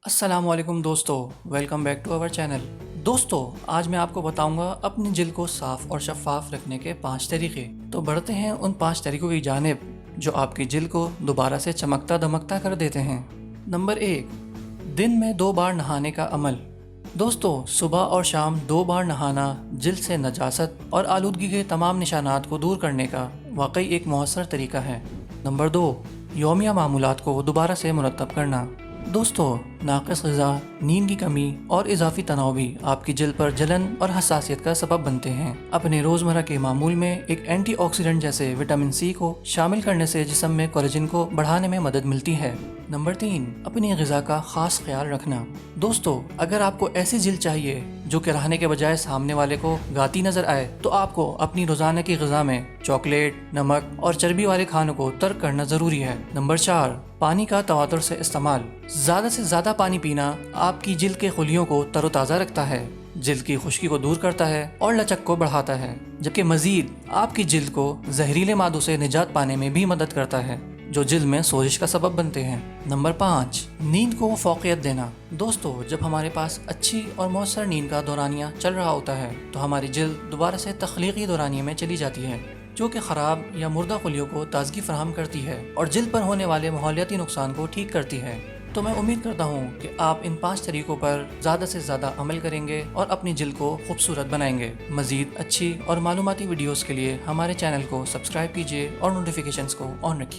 السلام علیکم دوستو، welcome back to our channel. دوستو، آج میں آپ کو بتاؤں گا اپنی جلد کو صاف اور شفاف رکھنے کے 5 طریقے۔ تو بڑھتے ہیں ان 5 طریقوں کی جانب جو آپ کی جلد کو دوبارہ سے چمکتا دمکتا کر دیتے ہیں۔ نمبر 1، دن میں 2 بار نہانے کا عمل۔ دوستو، صبح اور شام 2 بار نہانا جلد سے نجاست اور آلودگی کے تمام نشانات کو دور کرنے کا واقعی ایک مؤثر طریقہ ہے۔ نمبر 2، یومیہ معمولات کو دوبارہ سے مرتب کرنا۔ دوستو، ناقص غذا، نیند کی کمی اور اضافی تناؤ بھی آپ کی جلد پر جلن اور حساسیت کا سبب بنتے ہیں۔ اپنے روزمرہ کے معمول میں ایک اینٹی آکسیڈنٹ جیسے وٹامن سی کو شامل کرنے سے جسم میں کولیجن کو بڑھانے میں مدد ملتی ہے۔ نمبر 3، اپنی غذا کا خاص خیال رکھنا۔ دوستو، اگر آپ کو ایسی جلد چاہیے جو کہ رہنے کے بجائے سامنے والے کو گاتی نظر آئے تو آپ کو اپنی روزانہ کی غذا میں چاکلیٹ، نمک اور چربی والے کھانوں کو ترک کرنا ضروری ہے۔ نمبر 4، پانی کا تواتر سے استعمال۔ زیادہ سے زیادہ پانی پینا آپ کی جلد کے خلیوں کو تر و تازہ رکھتا ہے، جلد کی خشکی کو دور کرتا ہے اور لچک کو بڑھاتا ہے، جبکہ مزید آپ کی جلد کو زہریلے مادوں سے نجات پانے میں بھی مدد کرتا ہے جو جلد میں سوزش کا سبب بنتے ہیں۔ نمبر 5، نیند کو فوقیت دینا۔ دوستو، جب ہمارے پاس اچھی اور مؤثر نیند کا دورانیہ چل رہا ہوتا ہے تو ہماری جلد دوبارہ سے تخلیقی دورانیے میں چلی جاتی ہے، جو کہ خراب یا مردہ خلیوں کو تازگی فراہم کرتی ہے اور جلد پر ہونے والے ماحولیاتی نقصان کو ٹھیک کرتی ہے۔ تو میں امید کرتا ہوں کہ آپ ان 5 طریقوں پر زیادہ سے زیادہ عمل کریں گے اور اپنی جلد کو خوبصورت بنائیں گے۔ مزید اچھی اور معلوماتی ویڈیوز کے لیے ہمارے چینل کو سبسکرائب کیجیے اور نوٹیفیکیشنز کو آن رکھیے۔